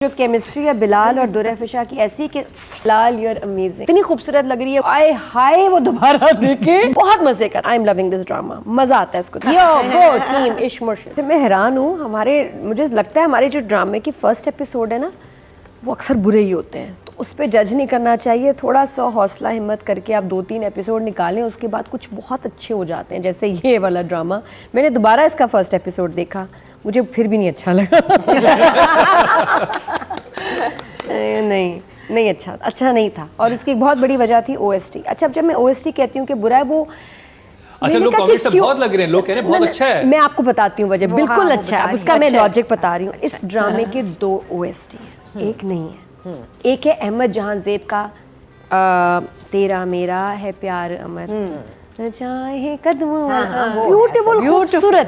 जो केमिस्ट्री है बिलाल और दुरैफिशा की ऐसी कि बिलाल यू आर अमेजिंग, इतनी खूबसूरत लग रही है। आए हाय वो दोबारा देखे बहुत मजे का। आई एम लविंग दिस ड्रामा, मजा आता है इसको। यो गो टीम इश्क मुर्शिद। मैं हैरान हूँ, मुझे लगता है हमारे जो ड्रामे की फर्स्ट एपिसोड है ना वो अक्सर बुरे ही होते हैं, तो उस पर जज नहीं करना चाहिए। थोड़ा सा हौसला हिम्मत करके आप 2-3 एपिसोड निकालें, उसके बाद कुछ बहुत अच्छे हो जाते हैं। जैसे ये वाला ड्रामा, मैंने दोबारा इसका फर्स्ट एपिसोड देखा, मुझे फिर भी नहीं अच्छा लगा। नहीं अच्छा नहीं था। और उसकी एक बहुत बड़ी वजह थी OST। अच्छा, अब जब मैं OST कहती हूँ कि बुरा है वो, अच्छा लोग कमेंट्स से बहुत लग रहे हैं, लोग कह रहे हैं बहुत अच्छा है। मैं आपको बताती हूँ वजह, बिल्कुल अच्छा है। उसका मैं लॉजिक बता रही हूँ। इस ड्रामे के 2 OST हैं, एक नहीं है। एक है अहमद जहां ज़ेब का तेरा मेरा है प्यार अमर चाहे कदमों, ब्यूटीफुल खूबसूरत।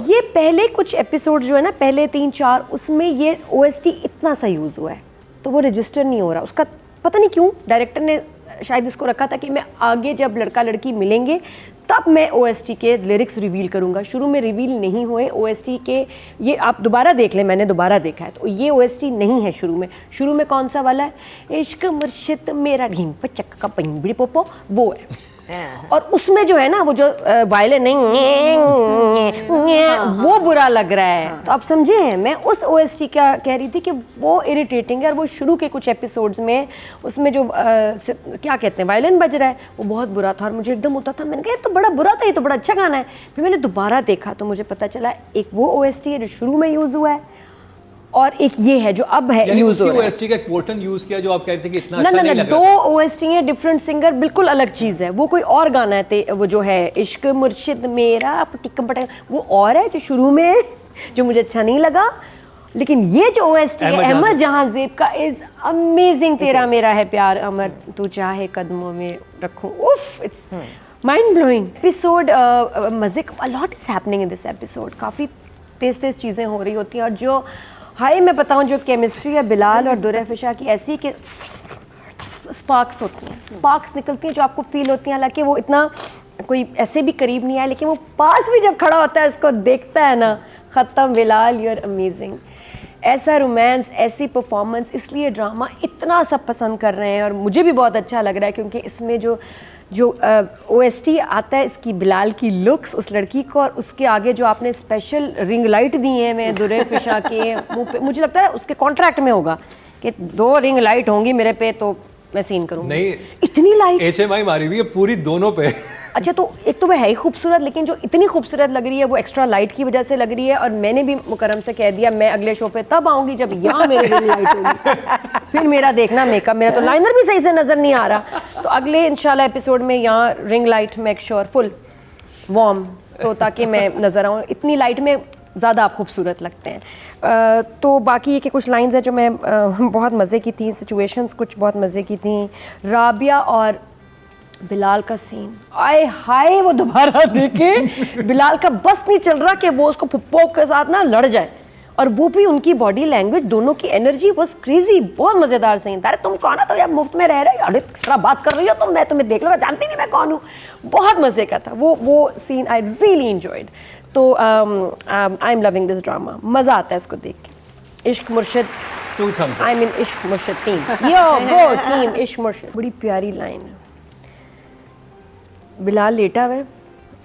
ये पहले कुछ एपिसोड जो है ना, पहले 3-4, उसमें ये OST इतना सा यूज़ हुआ है तो वो रजिस्टर नहीं हो रहा। उसका पता नहीं क्यों डायरेक्टर ने शायद इसको रखा था कि मैं आगे जब लड़का लड़की मिलेंगे तब मैं OST के लिरिक्स रिवील करूंगा। शुरू में रिवील नहीं हुए OST के। ये आप दोबारा देख लें, मैंने दोबारा देखा है तो ये OST नहीं है शुरू में कौन सा वाला है, इश्क मुर्शिद मेरा ढीम पचक का पंबड़ी पोपो, वो है। और उसमें जो है ना वो जो वायलिन वो बुरा लग रहा है। तो आप समझे हैं, मैं उस OST का कह रही थी कि वो इरिटेटिंग है। और वो शुरू के कुछ एपिसोड्स में उसमें जो क्या कहते हैं वायलिन बज रहा है वो बहुत बुरा था और मुझे एकदम होता था, मैंने कहा ये तो बड़ा बुरा था, ये तो बड़ा अच्छा गाना है। फिर मैंने दोबारा देखा तो मुझे पता चला एक वो OST है जो शुरू में यूज़ हुआ है और एक ये है जो अब है यूज हो रहा है। OST का एक पोर्शन यूज किया जो आप कह रहे थे कि इतना अच्छा नहीं लग रहा। 2 OST है, डिफरेंट सिंगर, बिल्कुल अलग चीज है। वो कोई और गाना है, वो जो है इश्क मुर्शिद मेरा पटिकम पटक, वो और है जो शुरू में जो मुझे अच्छा नहीं लगा। लेकिन ये जो OST है अहमद जहां ज़ेब का इज अमेजिंग। तेरा मेरा है प्यार अमर तू चाहे कदमों में रखूं, उफ, इट्स माइंड ब्लोइंग एपिसोड। मजे का lot is happening in this episode. काफी तेज चीजें हो रही होती हैं। और जो हाय मैं बताऊं, जो केमिस्ट्री है बिलाल और दुरैफिशा की ऐसी कि स्पार्क्स होती हैं, स्पार्क्स निकलती हैं जो आपको फील होती हैं। हालांकि वो इतना कोई ऐसे भी करीब नहीं है, लेकिन वो पास भी जब खड़ा होता है इसको देखता है ना, ख़त्म। Bilal you are amazing. ऐसा रोमांस, ऐसी परफॉर्मेंस, इसलिए ड्रामा इतना सब पसंद कर रहे हैं। और मुझे भी बहुत अच्छा लग रहा है क्योंकि इसमें जो OST आता है इसकी बिलाल की लुक्स उस लड़की को, और उसके आगे जो आपने स्पेशल रिंग लाइट दी है मैं दुरैफिशा के मुंह पे, मुझे लगता है उसके कॉन्ट्रैक्ट में होगा कि 2 रिंग लाइट होंगी मेरे पे तो मैं सीन करूंगी। नहीं, इतनी लाइट HMI मारी हुई है पूरी दोनों पे। अच्छा, तो एक तो वह है ही खूबसूरत, लेकिन जो इतनी खूबसूरत लग रही है वो एक्स्ट्रा लाइट की वजह से लग रही है। और मैंने भी मुकरम से कह दिया मैं अगले शो पे तब आऊंगी जब यहाँ मेरे रिंग लाइट होगी। फिर मेरा देखना मेकअप, मेरा तो लाइनर भी सही से नजर नहीं आ रहा। तो अगले इंशाल्लाह एपिसोड में यहाँ ring light make sure full warm, तो ताकि मैं नजर आऊँ। इतनी लाइट में ज़्यादा आप खूबसूरत लगते हैं। तो बाकी ये कि कुछ लाइंस हैं जो मैं बहुत मज़े की थी, सिचुएशंस कुछ बहुत मज़े की थी। राबिया और बिलाल का सीन, आए हाय वो दोबारा देखे। बिलाल का बस नहीं चल रहा कि वो उसको फुप्पो के साथ ना लड़ जाए, और वो भी उनकी बॉडी लैंग्वेज, दोनों की एनर्जी बस क्रेजी। बहुत मज़ेदार सीन था। अरे तुम कौन हो, तो यार मुफ्त में रह रहे हो, अरे किस तरह बात कर रही हो तुम, मैं तुम्हें देख लूँगा, जानती नहीं मैं कौन हूँ। बहुत मज़े का था वो सीन, आई रियली एंजॉयड। तो I am loving this drama, मज़ा आता है इसको देख के। इश्क मुर्शिद, आई मीन इश्क मुर्शिद टीम, यो गो टीम इश्क मुर्शिद। बड़ी प्यारी लाइन है। बिलाल लेटा हुआ है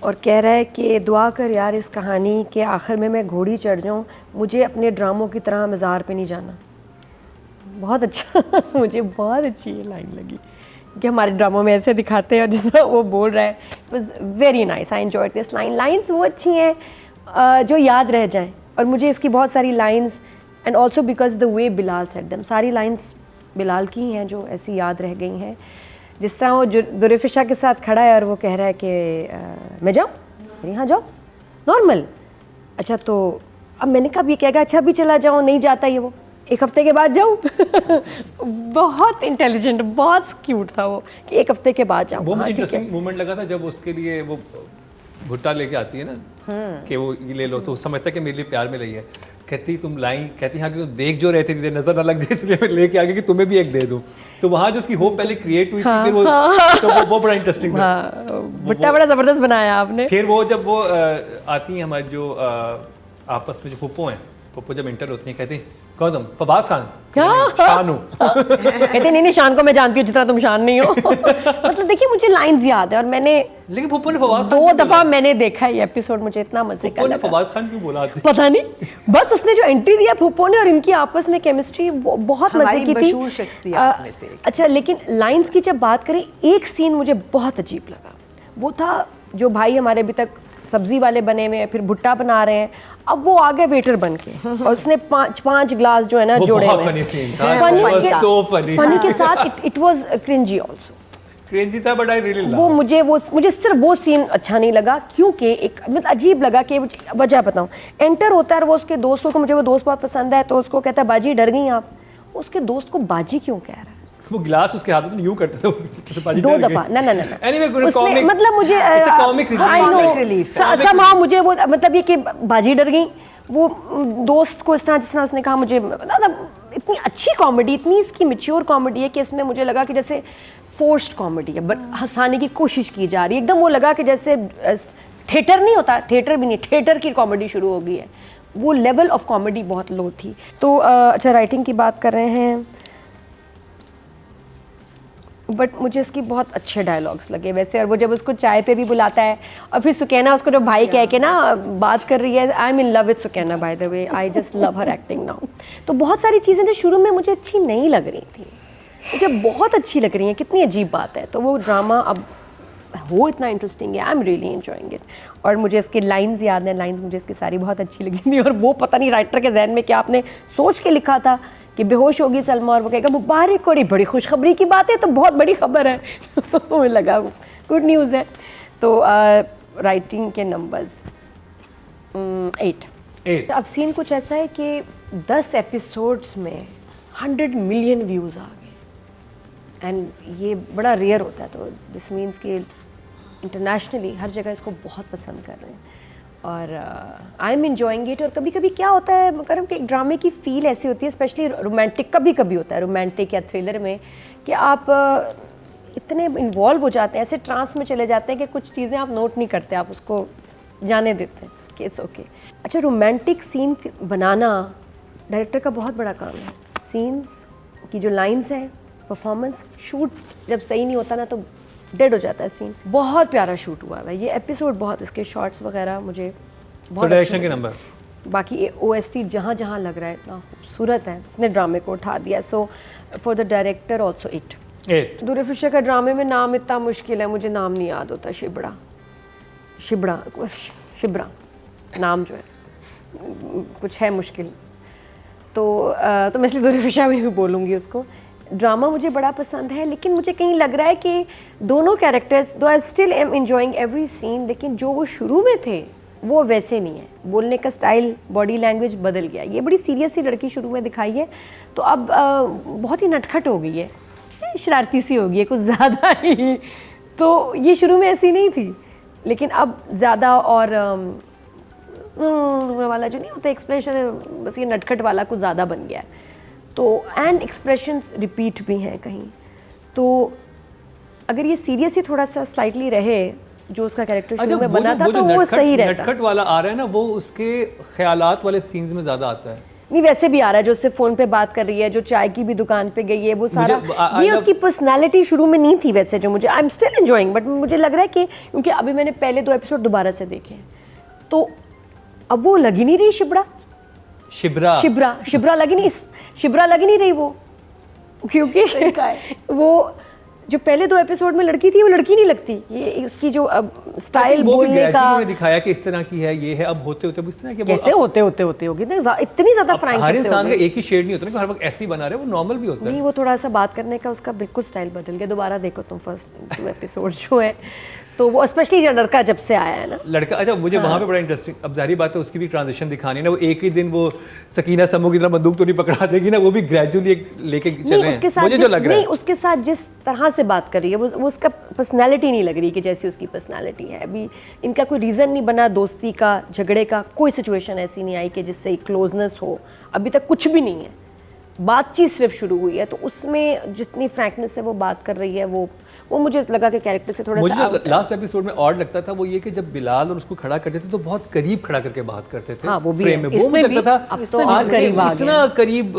और कह रहा है कि दुआ कर यार इस कहानी के आखिर में मैं घोड़ी चढ़ जाऊँ, मुझे अपने ड्रामों की तरह मज़ार पे नहीं जाना। बहुत अच्छा मुझे बहुत अच्छी ये लाइन लगी कि हमारे ड्रामों में ऐसे दिखाते हैं और जिस तरह वो बोल रहा है, it was very nice. I enjoyed this line. Lines वो अच्छी हैं जो याद रह जाएं, और मुझे इसकी बहुत सारी lines, and also because the way Bilal said them, सारी लाइन्स बिलाल की हैं जो ऐसी याद रह गई हैं। जिस तरह वो दुरैफिशा के साथ खड़ा है और वो कह रहा है कि मैं जाऊँ, यहाँ जाओ नॉर्मल। अच्छा, तो अब मैंने कहा ये कहेगा अच्छा अभी चला जाऊँ, नहीं जाता ये, वो 1 हफ्ते के बाद जाऊँ। बहुत इंटेलिजेंट, बहुत क्यूट था वो कि 1 हफ्ते के बाद जाऊँ। वो मुझे इंटरेस्टिंग मोमेंट लगा था जब उसके लिए वो भुट्टा लेके आती है ना कि वो ये ले लो, तो समझता है कि मेरे लिए प्यार में रही है। कहती तुम लाई, कहती हाँ कि तुम देख जो रहे थे नजर ना लग जाए इसलिए मैं लेके आ गई कि तुम्हें भी एक दे दूं। तो वहाँ जो उसकी होप पहले क्रिएट हुई थी, फिर वो तो वो बड़ा इंटरेस्टिंग था। भुट्टा बड़ा जबरदस्त बनाया आपने। फिर वो जब वो आती हैं हमारी जो आपस में जो फुप्पो हैं, पप्पू जब इंटर होती हैं कहते हैं कौन तुम? फवाद खान? हाँ। शान हूँ। कहते नहीं शान को मैं जानती हूँ जितना तुम शान नहीं हो। मतलब देखिए मुझे लाइंस याद है और मैंने लेकिन फुप्पो ने फवाद खान 2 क्यों दफा बोला? मैंने देखा ये एपिसोड, मुझे इतना मजे का फुप्पो ने लगा। फवाद खान क्यों बोला? पता नहीं, बस उसने जो एंट्री दिया फुप्पो ने और इनकी आपस में केमिस्ट्री बहुत मजे हमारी की थी। मशहूर शख्सियत में से एक। अच्छा, लेकिन लाइंस की जब बात करें, एक सीन मुझे बहुत अजीब लगा। वो था जो भाई हमारे अभी तक सब्जी वाले बने हुए हैं, फिर भुट्टा बना रहे हैं, अब वो आ गए वेटर बन के और उसने 5 ग्लास जो है ना वो जोड़े बहुत हुए funny scene था। Funny It was के- so funny। फनी के साथ it was cringy also. Crazy था बट आई रियली वो मुझे सिर्फ वो सीन अच्छा नहीं लगा क्योंकि एक मतलब अजीब लगा कि वजह बताऊं। एंटर होता है और वो उसके दोस्तों को, मुझे वो दोस्त बहुत पसंद है, तो उसको कहता है बाजी डर गई आप। उसके दोस्त को बाजी क्यों कह रहा है? वो गिलास उसके हाथ में यूं करते थे, तो बाजी 2 डर गई। दफा ना Anyway, good उसने comic- मतलब मुझे It's a comic relief। I know, Comic relief। somehow मुझे वो मतलब ये कि बाजी डर गई, वो दोस्त को इस तरह जिस तरह उसने कहा, मुझे मतलब इतनी अच्छी कॉमेडी, इतनी इसकी मैच्योर कॉमेडी है कि इसमें मुझे लगा कि जैसे फोर्स्ड कॉमेडी है बट हंसाने की कोशिश की जा रही है। एकदम वो लगा कि जैसे थिएटर नहीं होता, थिएटर भी नहीं, थिएटर की कॉमेडी शुरू हो गई है। वो लेवल ऑफ कॉमेडी बहुत लो थी। तो अच्छा, राइटिंग की बात कर रहे हैं, बट मुझे इसकी बहुत अच्छे डायलॉग्स लगे वैसे। और वो जब उसको चाय पे भी बुलाता है और फिर सुकैना उसको जो भाई कह के ना बात कर रही है, I am in love with Sukaina by the way, I just love her acting now. तो बहुत सारी चीज़ें जो शुरू में मुझे अच्छी नहीं लग रही थी, मुझे बहुत अच्छी लग रही हैं। कितनी अजीब बात है। तो वो ड्रामा अब हो इतना इंटरेस्टिंग है, I am really enjoying it. और मुझे इसके लाइंस याद हैं, लाइंस मुझे इसकी सारी बहुत अच्छी लगी थी। और वो पता नहीं राइटर के जहन में क्या आपने सोच के लिखा था कि बेहोश होगी सलमा और वो कहेगा मुबारक हो, बड़ी खुशखबरी की बात है, तो बहुत बड़ी खबर है। मुझे लगा गुड न्यूज़ है। तो राइटिंग के नंबर्स 8। अब सीन कुछ ऐसा है कि 10 एपिसोड्स में 100 मिलियन व्यूज़ आ गए एंड ये बड़ा रेयर होता है। तो दिस मीन्स कि इंटरनेशनली हर जगह इसको बहुत पसंद कर रहे हैं और आई एम इंजॉइंग इट। और कभी कभी क्या होता है मगर कि एक ड्रामे की फील ऐसी होती है, स्पेशली रोमांटिक, कभी कभी होता है रोमांटिक या थ्रिलर में, कि आप इतने इन्वॉल्व हो जाते हैं, ऐसे ट्रांस में चले जाते हैं कि कुछ चीज़ें आप नोट नहीं करते, आप उसको जाने देते हैं कि इट्स ओके। अच्छा, रोमांटिक सीन बनाना डायरेक्टर का बहुत बड़ा काम है। सीन्स की जो लाइंस हैं, परफॉर्मेंस, शूट जब सही नहीं होता ना तो डेड हो जाता है सीन। बहुत प्यारा शूट हुआ है ये एपिसोड, बहुत इसके शॉट्स वगैरह मुझे बहुत डायरेक्शन अच्छे के लगे। नंबर बाकी OST जहाँ जहाँ लग रहा है इतना खूबसूरत है, उसने ड्रामे को उठा दिया। So for the director also 8। दुर्र फिशर का ड्रामे में नाम इतना मुश्किल है, मुझे नाम नहीं याद होता। शिब्रा नाम जो है कुछ है मुश्किल, तो मैं इसलिए दुर्र फिशर में भी बोलूँगी उसको। ड्रामा मुझे बड़ा पसंद है, लेकिन मुझे कहीं लग रहा है कि दोनों characters, though I still am enjoying every scene, लेकिन जो वो शुरू में थे वो वैसे नहीं है। बोलने का स्टाइल, बॉडी लैंग्वेज बदल गया। ये बड़ी सीरियस सी लड़की शुरू में दिखाई है, तो अब बहुत ही नटखट हो गई है, शरारती सी हो गई है कुछ ज़्यादा ही। तो ये शुरू में ऐसी नहीं थी, लेकिन अब ज़्यादा और वाला जो नहीं होता एक्सप्रेशन, बस ये नटखट वाला कुछ ज़्यादा बन गया है। तो एंड एक्सप्रेशंस रिपीट भी हैं कहीं। तो अगर ये सीरियस ही थोड़ा सा स्लाइटली रहे जो उसका कैरेक्टर शुरू में बना था, तो वो सही रहता। नटखट वाला आ रहा है ना, वो उसके ख्यालात वाले सीन्स में ज्यादा आता है। नहीं, वैसे भी आ रहा है, जो उससे फोन पे बात कर रही है, जो चाय की भी दुकान पे गई है, वो सारा ये उसकी पर्सनालिटी शुरू में नहीं थी वैसे, जो मुझे I am still enjoying, but मुझे लग रहा है कि क्योंकि अभी मैंने पहले 2 एपिसोड दोबारा से देखे हैं, तो अब वो लगी नहीं रही शिब्रा लगी नहीं रही वो, क्योंकि वो जो पहले 2 एपिसोड में लड़की थी वो लड़की नहीं लगती। ये इसकी जो अब स्टाइल बोलने का दिखाया कि इस तरह की है, ये है, अब होते होते इस तरह के कैसे होते होगी इतनी ज्यादा फ्रैंक हर इंसान का एक ही शेड नहीं होता ना, हर वक्त ऐसे ही बना रहे, वो नॉर्मल भी होता है। नहीं, वो थोड़ा सा बात करने का उसका बिल्कुल स्टाइल बदल गया। दोबारा देखो तुम फर्स्ट 2 एपिसोड जो है, तो वो स्पेशली जो लड़का जब से आया है ना, लड़का, अच्छा मुझे वहाँ पे बड़ा इंटरेस्टिंग, अब जाहिर बात है उसकी भी ट्रांजिशन दिखानी है ना। वो एक ही दिन वो सकीना समूह की तरह बंदूक तो नहीं पकड़ा देगी ना, वो भी ग्रेजुअली लेके चले हैं, मुझे जो लग रहा है। उसके साथ जिस तरह से बात कर रही है वो उसका पर्सनैलिटी नहीं लग रही कि जैसी उसकी पर्सनैलिटी है। अभी इनका कोई रीज़न नहीं बना दोस्ती का, झगड़े का, कोई सिचुएशन ऐसी नहीं आई कि जिससे क्लोजनेस हो। अभी तक कुछ भी नहीं है, बातचीत सिर्फ शुरू हुई है, तो उसमें जितनी फ्रैंकनेस से वो बात कर रही है, वो वो मुझे लगा कि कैरेक्टर से थोड़ा मुझे सा जो लास्ट एपिसोड में और लगता था वो ये कि जब बिलाल और उसको खड़ा करते थे तो बहुत करीब खड़ा करके बात करते थे। हाँ, वो भी फ्रेम है। में वो मुझे लगता था अब तो और करीब आ गए। इतना करीब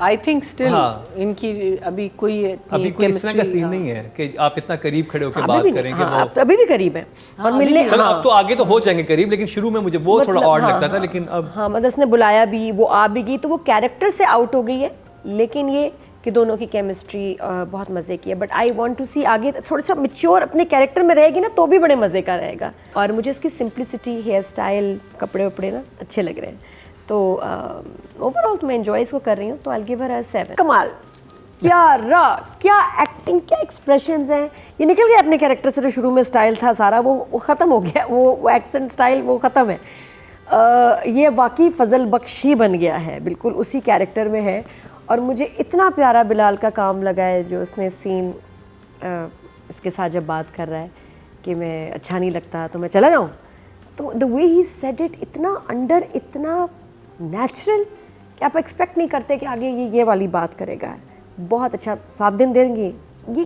आई थिंक स्टिल हाँ। इनकी अभी कोई अभी कोई इस तरह का सीन नहीं है कि आप इतना करीब खड़े होकर बात करेंगे। हाँ, अब तो अभी भी करीब है और मिलने चलो अब तो आगे तो हो जाएंगे करीब, लेकिन शुरू में मुझे वो थोड़ा और लगता था, लेकिन अब हाँ मतलब उसने बुलाया भी, वो आ भी गई, तो वो कैरेक्टर से आउट हो गई है, लेकिन ये कि दोनों की केमिस्ट्री बहुत मज़े की है। बट आई वांट टू सी आगे थोड़ा सा मैच्योर अपने कैरेक्टर में रहेगी ना तो भी बड़े मज़े का रहेगा। और मुझे इसकी सिंप्लिसिटी, हेयर स्टाइल, कपड़े वपड़े ना अच्छे लग रहे हैं, तो ओवरऑल तो मैं एंजॉय इसको कर रही हूँ, तो आई गिव हर 7। कमाल, क्या एक्टिंग, क्या एक्सप्रेशंस हैं। ये निकल गया अपने कैरेक्टर से, जो शुरू में स्टाइल था सारा वो ख़त्म हो गया, वो एक्सेंट स्टाइल वो ख़त्म है। ये वाकई फजल बख्श ही बन गया है, बिल्कुल उसी कैरेक्टर में है। और मुझे इतना प्यारा बिलाल का काम लगा है, जो उसने सीन इसके साथ जब बात कर रहा है कि मैं अच्छा नहीं लगता तो मैं चला जाऊँ, तो the way he said it, इतना अंडर, इतना नेचुरल कि आप एक्सपेक्ट नहीं करते कि आगे ये वाली बात करेगा। बहुत अच्छा, 7 दिन देंगे, ये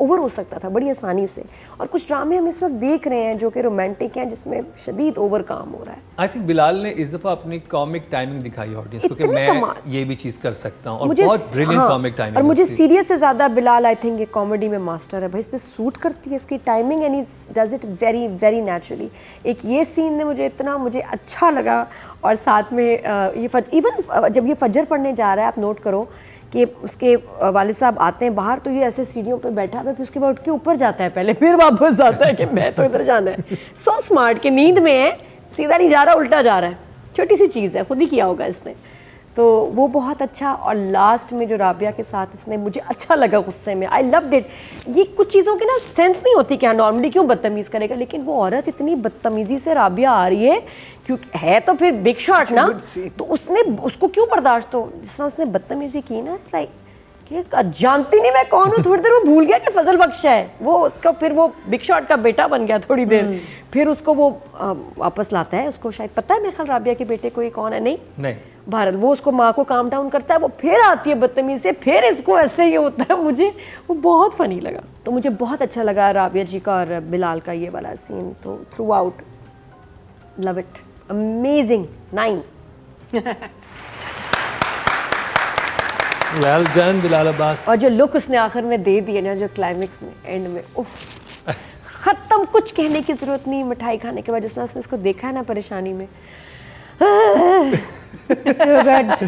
ओवर हो सकता था बड़ी आसानी से। और कुछ ड्रामे हम इस वक्त देख रहे हैं जो कि रोमांटिक हैं, जिसमें शदीद ओवर काम हो रहा है। आई थिंक बिलाल ने इस दफ़ा अपनी कॉमिक टाइमिंग दिखाई ऑडियंस को कि इतनी मैं कमाल। ये भी चीज़ कर सकता हूँ, और बहुत ब्रिलियंट कॉमिक टाइमिंग। और मुझे सीरियस से ज़्यादा बिलाल आई थिंक ये कॉमेडी में मास्टर है भाई, इस पे सूट करती है इसकी timing, and he does it very very naturally. एक ये सीन ने मुझे अच्छा लगा। और साथ में ये इवन जब ये फजर पढ़ने जा रहा है, आप नोट करो कि उसके वालिद साहब आते हैं बाहर, तो ये ऐसे सीढ़ियों पे बैठा है, फिर उसके बाद उठ के ऊपर जाता है, पहले फिर वापस आता है कि मैं तो इधर जाना है। सो स्मार्ट कि नींद में है, सीधा नहीं जा रहा, उल्टा जा रहा है। छोटी सी चीज़ है, खुद ही किया होगा इसने, तो वो बहुत अच्छा। और लास्ट में जो राबिया के साथ इसने, मुझे अच्छा लगा गुस्से में, आई लव्ड इट। ये कुछ चीज़ों की ना सेंस नहीं होती कि हाँ नॉर्मली क्यों बदतमीज़ करेगा, लेकिन वो औरत इतनी बदतमीज़ी से राबिया आ रही है, क्योंकि है तो फिर बिग शॉट ना, तो उसने उसको क्यों बर्दाश्त, हो जिस तरह उसने बदतमीज़ी की ना, इट्स लाइक कि जानती नहीं मैं कौन हूँ। थोड़ी देर वो भूल गया कि फजल बख्श है वो, उसका फिर वो बिग शॉट का बेटा बन गया थोड़ी देर। फिर उसको वो वापस लाता है, उसको शायद पता है मेरे ख्याल राबिया के बेटे को ये कौन है, नहीं बहरहाल वो उसको माँ को काम डाउन करता है, वो फिर आती है बदतमीज़ी से, फिर इसको ऐसे ही होता है। मुझे वो बहुत फ़नी लगा, तो मुझे बहुत अच्छा लगा राबिया जी का और बिलाल का ये वाला सीन, तो through out love it, amazing, 9। Well done Bilal Abbas. और जो लुक उसने आखिर में दे दिया ना, जो क्लाइमेक्स में एंड में, उफ, खत्म, कुछ कहने की जरूरत नहीं। मिठाई खाने के बाद जिस तरह उसने इसको देखा है ना परेशानी में